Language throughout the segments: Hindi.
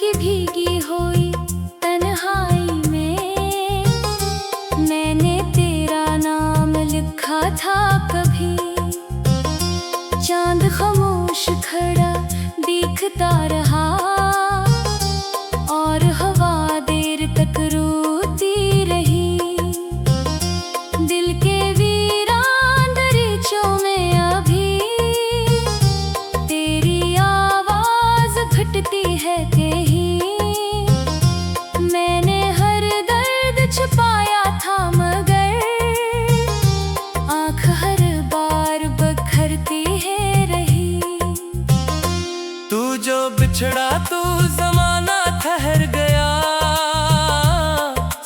की भीगी हुई तन्हाई में मैंने तेरा नाम लिखा था कभी। चांद खामोश खड़ा दिखता रहा और हवा देर तक रोती रही। दिल के वीरान दरीचों में अभी तेरी आवाज घटती है कहीं। मैंने हर दर्द छुपाया था मगर आँख हर बार बखरती है रही। तू जो बिछड़ा तू जमाना ठहर गया,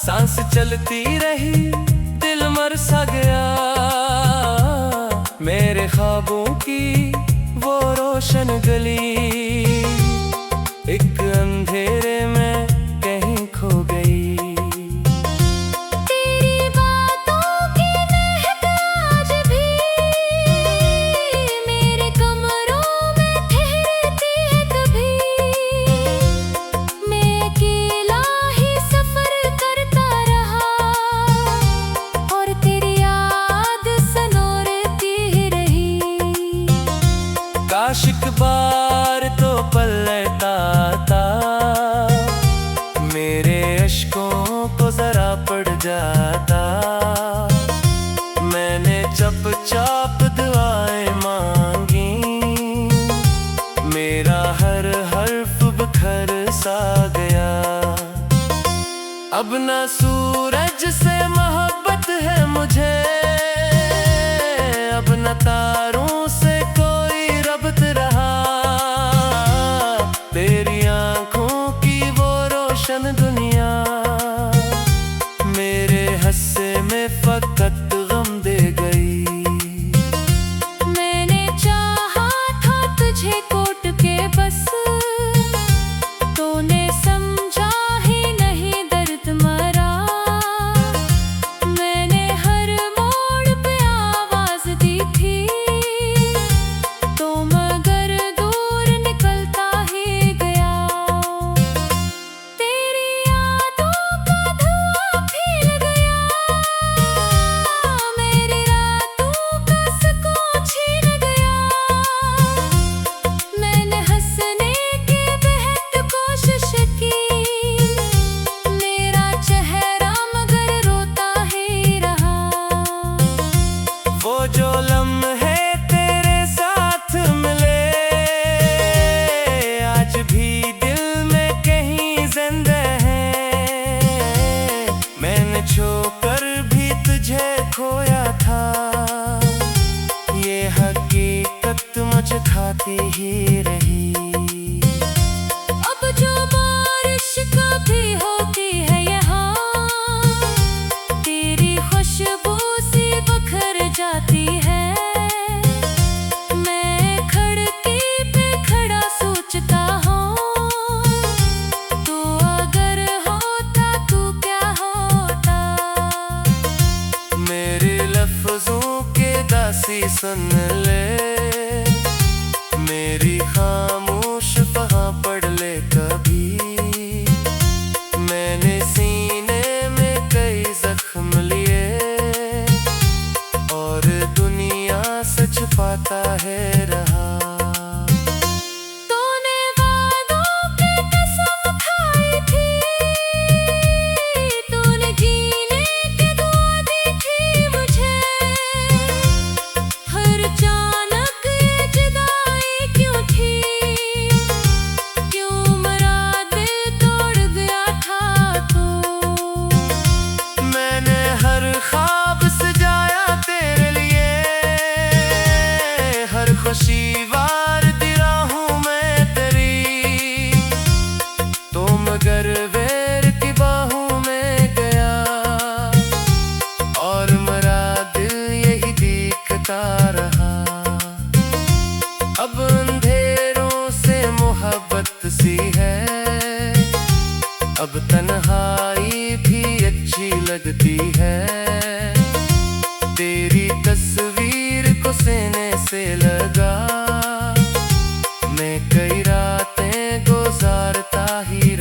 सांस चलती रही दिल मर सा गया। मेरे ख्वाबों की वो रोशन गली एक अंधेरे में कहीं खो गई। तेरी बातों की महक आज भी मेरे कमरों में ठहरती है कभी। मैं अकेला ही सफर करता रहा और तेरी याद सनोरती रही। काश एक बार तो पलटा आता, मेरे अश्कों को जरा पड़ जाता। मैंने चुपचाप दुआएं मांगी, मेरा हर हर्फ बिखर सा गया। अब न सूरज से मोहब्बत है मुझे, अब न तारों से कोई रब्त रहा। तेरी आंखों की वो रोशन दुनिया मेरे हस्से में फकत गम दे गई। मैंने चाहा था तुझे कोट के बस, तूने समझा ही नहीं दर्द मरा। मैंने हर मोड़ पे आवाज दी थी तो मगर दूर निकलता ही गया। तेरी यादों का धुआं फैल गया, मेरी रातों का सुकून छीन गया। मैंने हंसने की बेहद कोशिश की, मेरा चेहरा मगर रोता ही रहा। वो जो लम्हे तेरे साथ मिले आज भी दिल में कहीं जिंदा हैं। मैंने छोकर भी तुझे खोया था, ये हकीकत मुझे खाती ही रही। अब जो बारिश कभी होती है यहाँ, तेरी खुशबू सी बखर जाती है। मैं खिड़की पे खड़ा सोचता हूँ, तो अगर होता तू क्या होता। मेरे लफ्जों के दासी सुन ले, मेरी खामोश वहाँ पढ़ ले कभी। मैंने सीने में कई जख्म लिए और दुनिया से छुपाता है रहा। तूने वादों की कसम खाई थी, तूने जीने की दुआ दी थी मुझे। हर अचानक ये जुदाई क्यों थी, क्यों मेरा दिल तोड़ गया था तू। मैंने हर ख्वाब सजाया तेरे लिए, हर खुशी वार दी राहों में तेरी। तो मगर वेर की बाहों में गया और मेरा दिल यही दिखता रहा। अब अंधेरों से मोहब्बत सी है, अब तन्हाई भी अच्छी लगती है। तेरी तस्वीर को सीने से लगा, मैं कई रातें गुजारता ही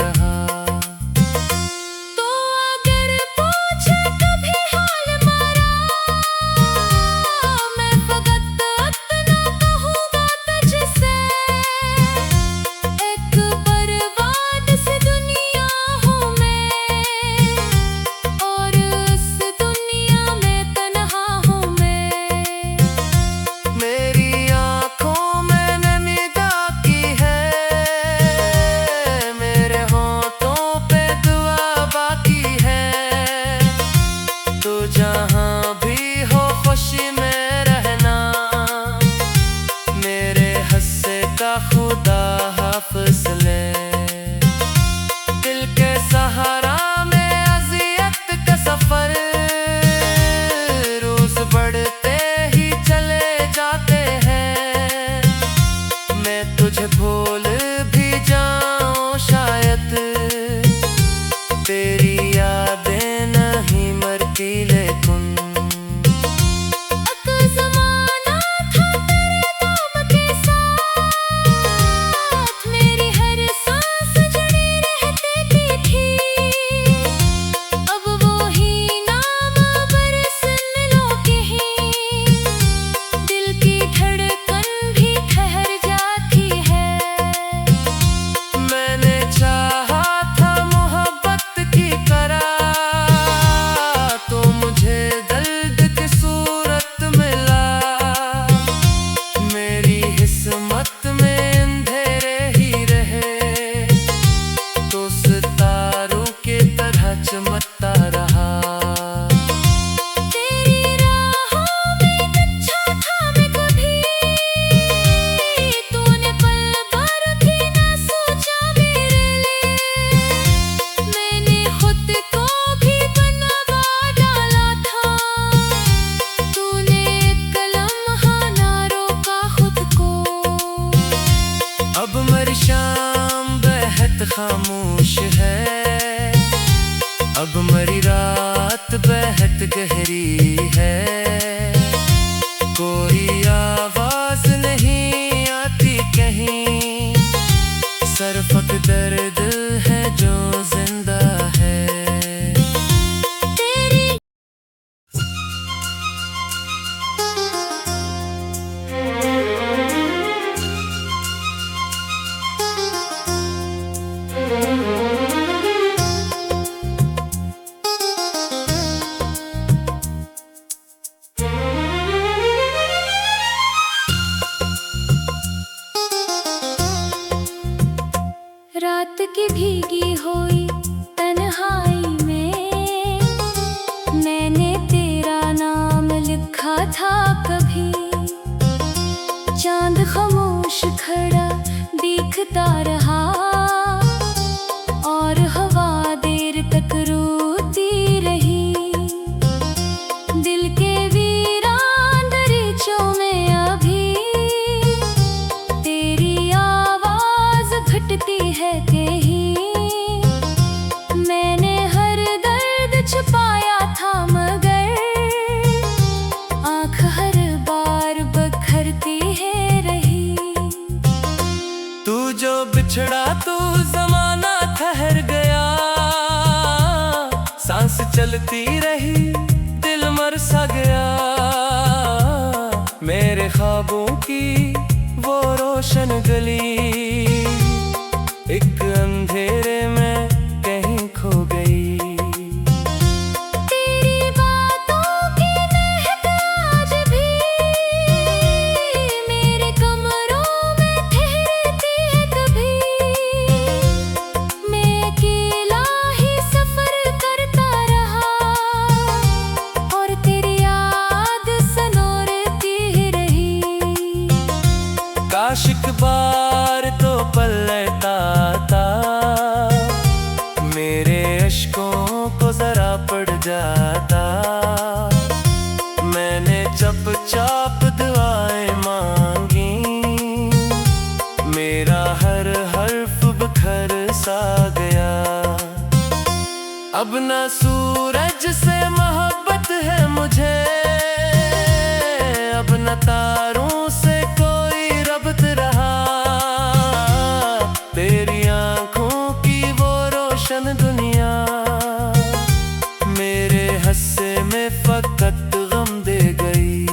जहाँ भी हो खुशी में रहना, मेरे हस्से का खुदा हाफ़िज़ ले। दिल के सहारा में अज़ियत का सफ़र रोज़ बढ़ते ही चले जाते हैं। मैं तुझे भूल भी जाऊँ शायद, तेरी यादें नहीं मरती लेकिन एक ज़माना था तेरे नाम के साथ, मेरी हर सांस जुड़ी रहती थी। अब वो ही नाम बरसन लो कहीं, दिल की धड़कन भी ठहर जाती है। मैंने चाहा था मोहब्बत की करा, तो मुझे दर्द की सूरत मिला। मेरी किस्मत में अंधेरे ही रहे, तो सितारों की तरह चमकता रहा। तेरी राहों में कच्चा था मैं कभी, तूने पल भर भी ना सोचा मेरे लिए। मैंने खुद को भी बनवा डाला था, तूने एक लम्हा ना रोका खुद को। अब मेरी शाम बेहद खामोश है, अब मेरी रात बेहद गहरी है। कोई आवाज नहीं आती कहीं, सिर्फ दर्द है जो जिंदा है। तेरी रात की भीगी हुई तन्हाई में, मैंने तेरा नाम लिखा था कभी। चांद खामोश खड़ा दिखता रहा, और हवा देर तक रोती रही। दिल के वीरान दरीचों में अभी तेरी आवाज घटती है कहीं। मैंने हर दर्द छुपाया था मगर आँख हर बार बखरती है रही। तू जो बिछड़ा तू जमाना ठहर गया, सांस चलती रही दिल मर सा गया। मेरे ख्वाबों की वो रोशन गली एक अंधेरे में कहीं खो गई। तेरी बातों की महक आज भी मेरे कमरों में ठहरती है कभी। मैं अकेला ही सफर करता रहा, और तेरी याद सनोरती ही रही। काश एक बार तो पलटा आता, मेरे अश्कों को जरा पड़ जाता। मैंने चुपचाप दुआएं मांगी, मेरा हर हर्फ बिखर सा गया। अब ना सूरज से मोहब्बत है मुझे, अब न तारों से कोई रब्त रहा। तेरी आंखों की वो रोशन दुनिया मेरे हस्से में फकत गम दे गई।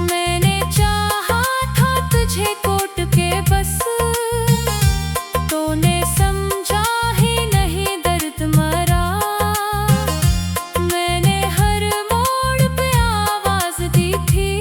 मैंने चाहा था तुझे कोट के बस, तूने समझा ही नहीं दर्द मरा। मैंने हर मोड़ पे आवाज दी थी,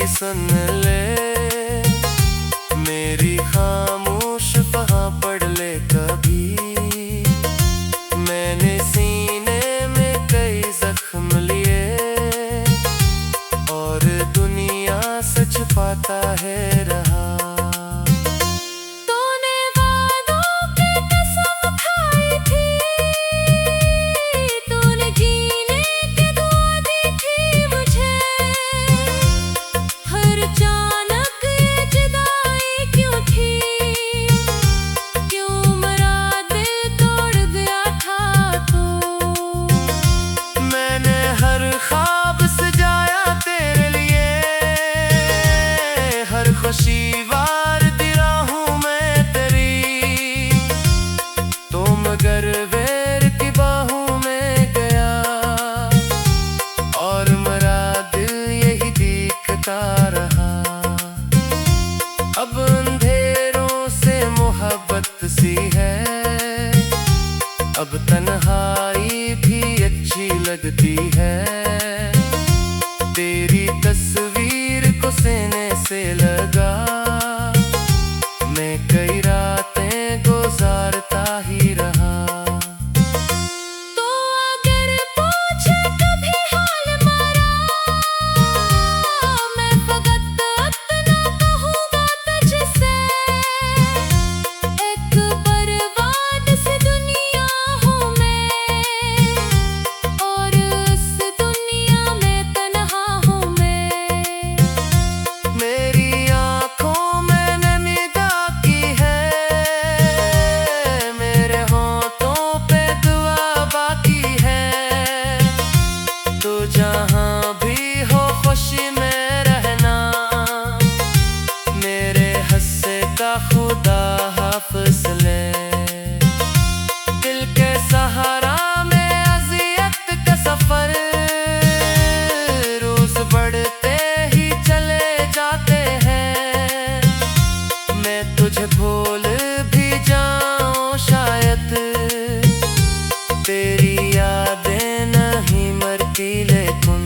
सुन ले, मेरी खामोश वहाँ पढ़ ले कभी। मैंने सीने में कई जख्म लिए और दुनिया से छुपाता है रहा। तूने वादों की कसम खाई थी, तूने जीने की दुआ दी थी मुझे। हर अचानक ये जुदाई क्यों थी, क्यों मेरा दिल तोड़ गया था तो। मैंने हर ख्वाब सजाया तेरे लिए, हर खुशी वार दी राहों में तेरी। तो मगर वेर की बाहों में गया और मेरा दिल यही देखता रहा। अब अंधेरों से मोहब्बत सी है, अब तन्हाई भी अच्छी लगती है। तेरी तस्वीर को सीने से लगा, मैं कई रातें गुजारता ही रहा। तो अगर पूछे कभी हाल मेरा, मैं फकत इतना कहूँगा तुझसे। एक बर्बाद सी दुनिया हूँ मैं, और उस दुनिया में तन्हा हूँ मैं। मेरी आँखों में निगाह की है, मेरे होठों पे दुआ बाकी है। तो जहाँ भी हो खुशी में रहना, मेरे हस्से का खुदा हाफ़िज़ ले। दिल के सहारा में अज़ियत का सफर, रोज बढ़ते ही चले जाते हैं। मैं तुझे भूल भी जाऊं शायद, तेरी यादें नहीं मरती लेकिन।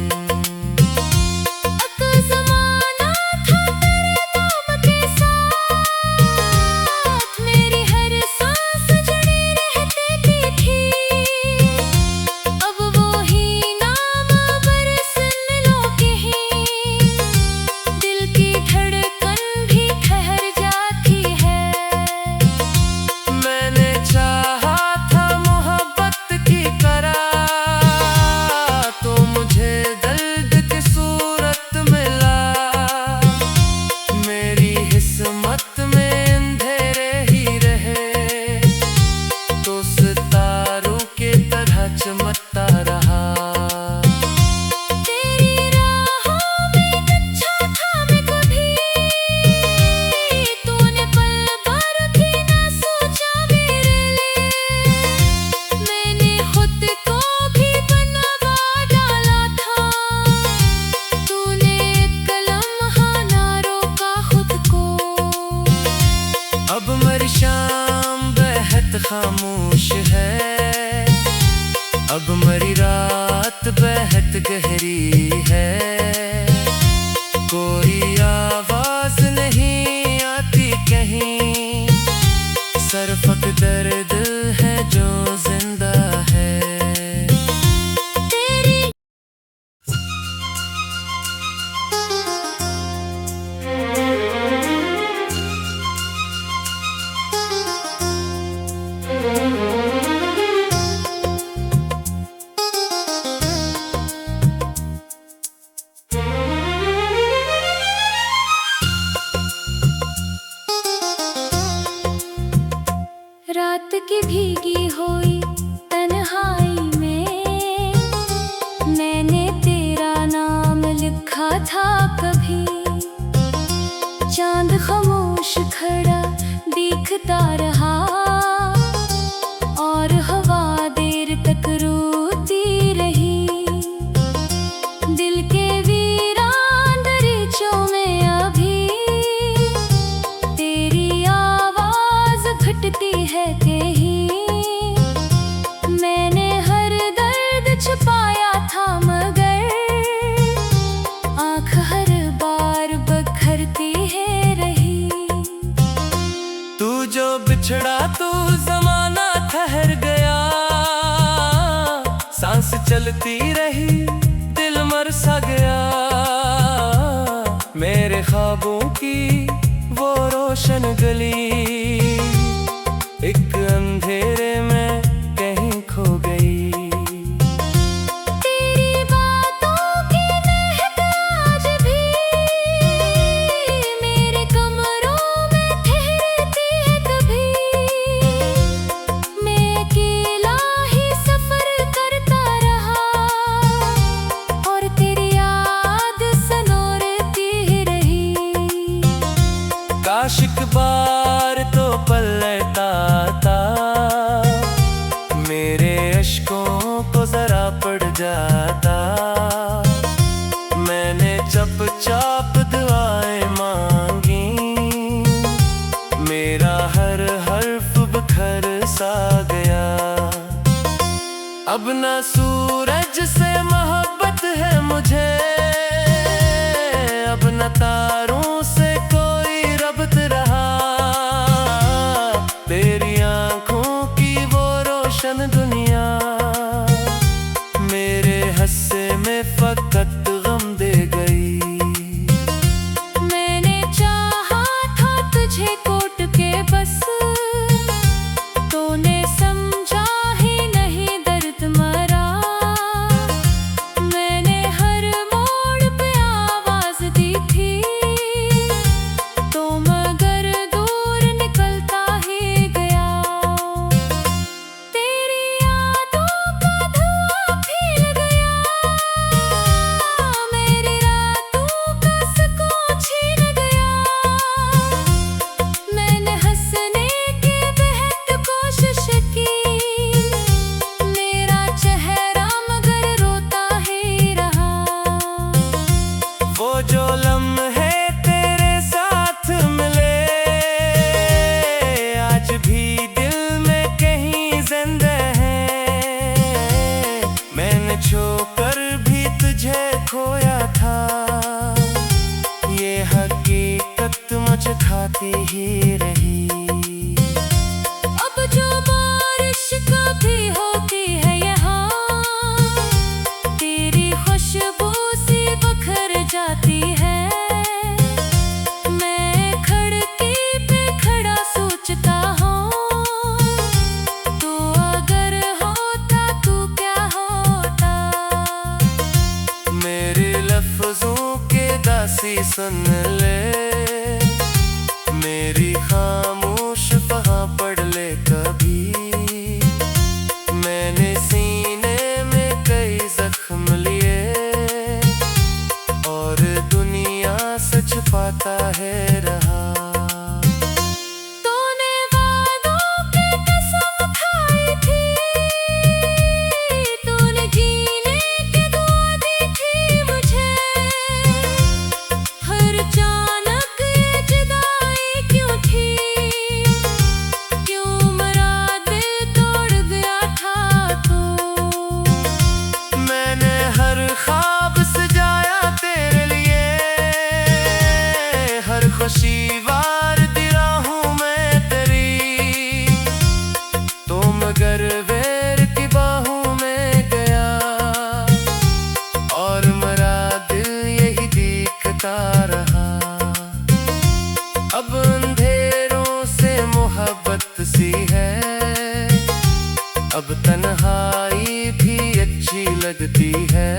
एक ज़माना था तेरे नाम के साथ, मेरी हर सांस जुड़ी रहती थी। अब वो ही नाम बरसन लो के ही, दिल की धड़कन भी ठहर जाती है। मैंने चाहा था मोहब्बत की करार, तो मुझे दर्द की सूरत मिला। मेरी किस्मत में अंधेरे ही रहे, तो सितारों की तरह चमकता रहा। तेरी राहों में कच्चा था मैं कभी, तूने पल भर भी ना सोचा मेरे लिए। मैंने खुद को भी बनवा डाला था, तूने एक लम्हा ना रोका खुद को। अब मेरी शाम बेहद खामोश है, अब मेरी रात बेहद गहरी है। कोई आवाज नहीं आती कहीं, सिर्फ एक दर्द है जो जिंदा है। तेरी रात की भीगी हुई तन्हाई में, मैंने तेरा नाम लिखा था कभी। चांद खामोश खड़ा दिखता रहा, और हवा देर तक रोती रही। दिल के वीरान दरीचों में अभी तेरी आवाज घटती है कहीं। मैंने हर दर्द छुपाया था, मगर आँख हर बार चलती रही, दिल मर सा गया। मेरे ख्वाबों की वो रोशन गली एक अंधेरे में कहीं खो गई। तेरी बातों की महक आज भी मेरे कमरों में ठहरती है कभी। मैं अकेला ही सफर करता रहा और तेरी याद सनोरती ही रही। काश एक बार तो पलटा आता, मेरे अश्कों को जरा पड़ जाता। मैंने चुपचाप दुआएं मांगी, मेरा हर हर्फ बिखर सा गया। अब ना सूरज से मोहब्बत है मुझे, अब न तारों से कोई रब्त रहा। तेरी आंखों की वो रोशन दुनिया मेरे हस्से में फकत गम दे गई। मैंने चाहा था तुझे कोट के बस, तूने समझा ही नहीं दर्द मरा। मैंने हर मोड़ पे आवाज दी थी, तो मगर दूर निकलता ही गया। तेरी यादों का धुआं खिल गया, मेरी रातों का सुकून छीन गया। मैंने हंसने की बेहद कोशिश की, मेरा चेहरा मगर रोता ही रहा। वो जो लम्हे तेरे साथ मिले आज भी दिल में कहीं जिंदा है। मैंने छोकर भी तुझे खोया था, ये हकीकत मुझे खाती ही रही। अब जो बारिश कभी होती है यहाँ, तेरी खुशबू सी बखर जाती है। मैं खिड़की पे खड़ा सोचता हूँ, तू अगर होता तू क्या होता। मेरे लफ्जों के दासी सुन ले, मेरी खामोश वहाँ पढ़ ले कभी। मैंने सीने में कई जख्म लिए और दुनिया से छुपाता है रहा। तूने वादों की कसम खाई थी, तूने जीने की दुआ दी थी मुझे। हर अचानक ये जुदाई क्यों थी, क्यों मेरा दिल तोड़ गया था तू। मैंने हर ख्वाब सजाया तेरे लिए, हर खुशी वार दी राहों में तेरी। तो मगर वेर की बाहों में गया और मेरा दिल यही दिखता रहा। अब अंधेरों से मोहब्बत सी है, अब तन्हाई भी अच्छी लगती है।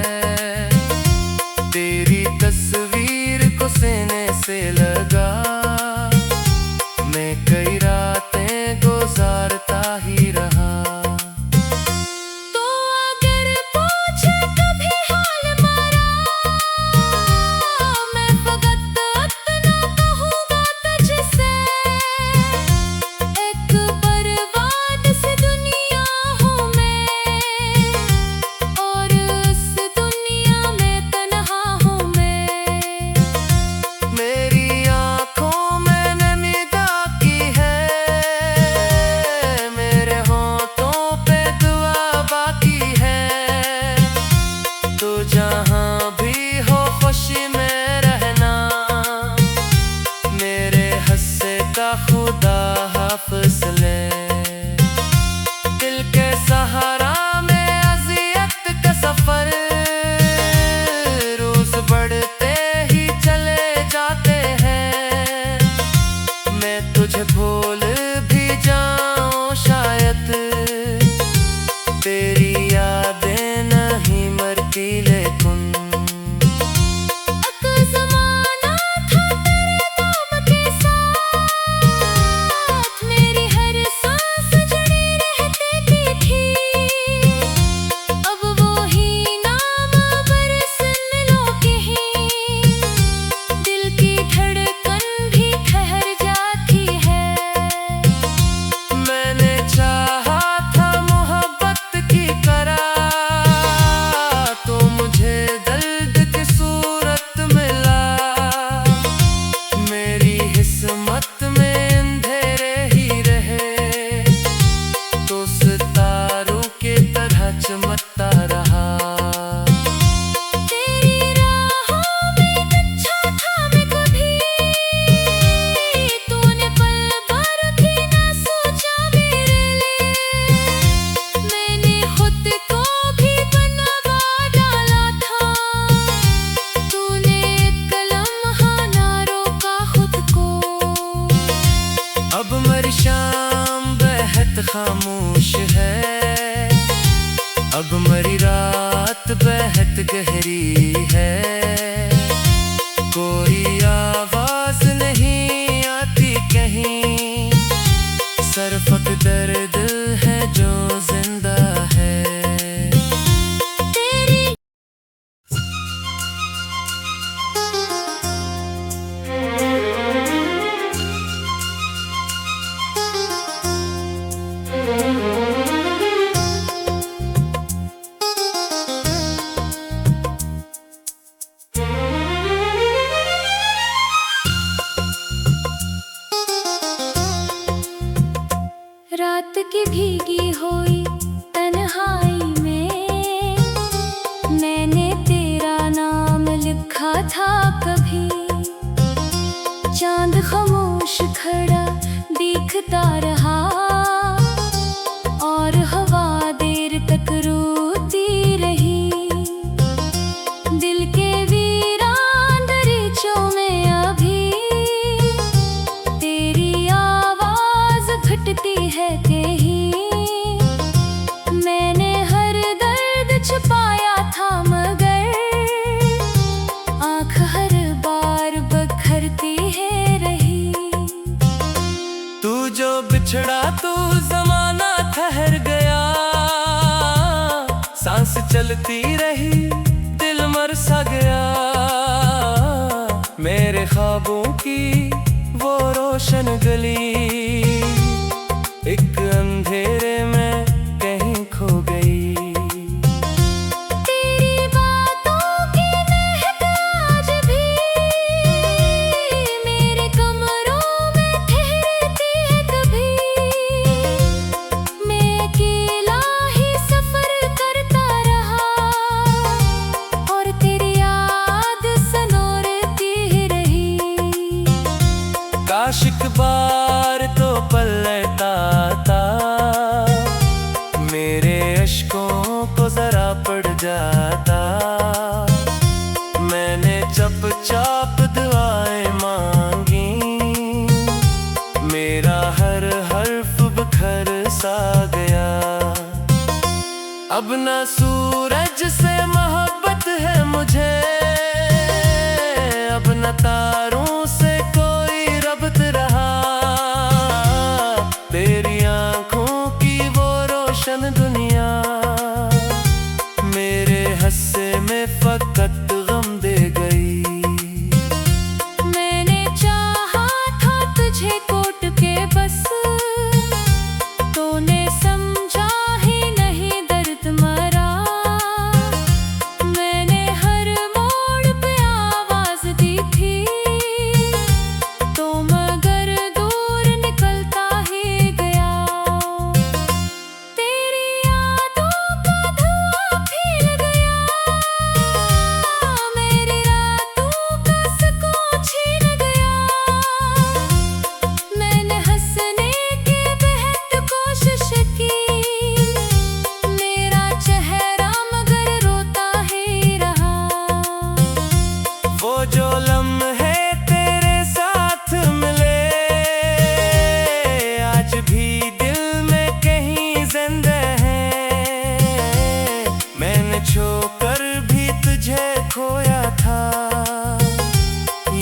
तेरी तस्वीर को सीने से लगा, मैं कई रातें गुजारता ही रहा। तो अगर पूछे कभी हाल मेरा, मैं फकत इतना कहूँगा तुझसे। एक बर्बाद सी दुनिया हूँ मैं, और उस दुनिया है। कोई आवाज नहीं आती कहीं, सिर्फ दर्द है जो जिंदा है। रात की भीगी हुई तन्हाई में मैंने तेरा नाम लिखा था कभी। चांद खामोश खड़ा दिखता रहा और हवा देर तक रोती रही। दिल के वीरान दरीचों में अभी तेरी आवाज घटती है कहीं। मैंने हर दर्द छुपाया था मगर आँख हर बार बखरती है रही। तू जो बिछड़ा तू जमाना ठहर गया, सांस चलती रही दिल मर सा गया। मेरे ख्वाबों की वो रोशन गली एक अंधेरे में कहीं खो गई। तेरी बातों की महक आज भी मेरे कमरों में ठहरती है कभी। मैं अकेला ही सफर करता रहा और तेरी याद सनोरती रही। काश एक बार तो पलटा आता, मेरे अश्कों को जरा पड़ जाता। मैंने चुपचाप दुआएं मांगी, मेरा हर हर्फ बिखर सा गया। अब न सूरज से मोहब्बत है मुझे, अब न तारों से कोई रब्त रहा। तेरी आंखों की वो रोशन दुनिया मेरे हस्से में फकत गम दे गई। मैंने चाहा था तुझे कोट के बस, तूने समझा ही नहीं दर्द मरा। मैंने हर मोड़ पे आवाज दी थी तो मगर दूर निकलता ही गया। तेरी यादों का धुआं खिल गया, मेरी रातों का सुकून छीन गया। मैंने हंसने की बेहद कोशिश की, मेरा चेहरा मगर रोता ही रहा। वो जो लम्हे तेरे साथ मिले आज भी दिल में कहीं जिंदा हैं। मैंने छोकर भी तुझे खोया था,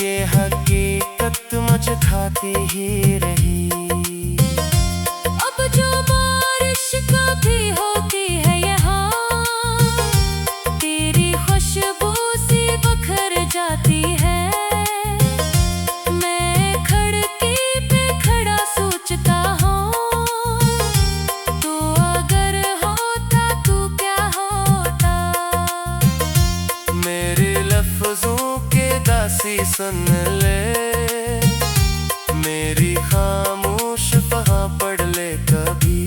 ये हकीकत मुझे खाती ही रही। अब जो बारिश कभी होती है यहाँ, तेरी खुशबू सी बखर जाती है। मैं खिड़की पे खड़ा सोचता हूँ, तो अगर होता तू क्या होता। मेरे लफ्जों के दासी सुन ले, मेरी खामोश वहाँ पढ़ ले कभी।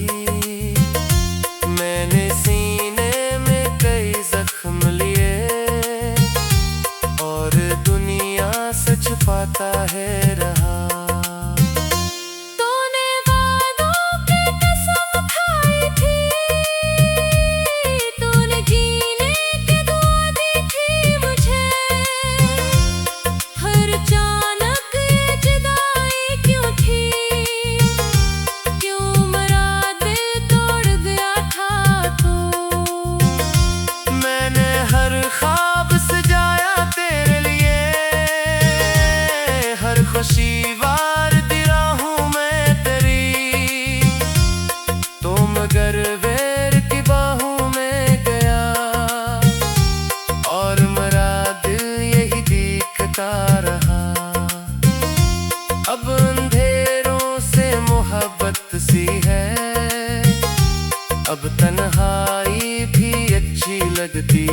मैंने सीने में कई जख्म लिए और दुनिया से छुपाता है रहा। तूने वादों की कसम खाई थी, तूने जीने की दुआ दी थी मुझे। हर अचानक ये जुदाई क्यों थी, क्यों मेरा दिल तोड़ गया था तू। मैंने हर ख्वाब सजाया सी है। अब तन्हाई भी अच्छी लगती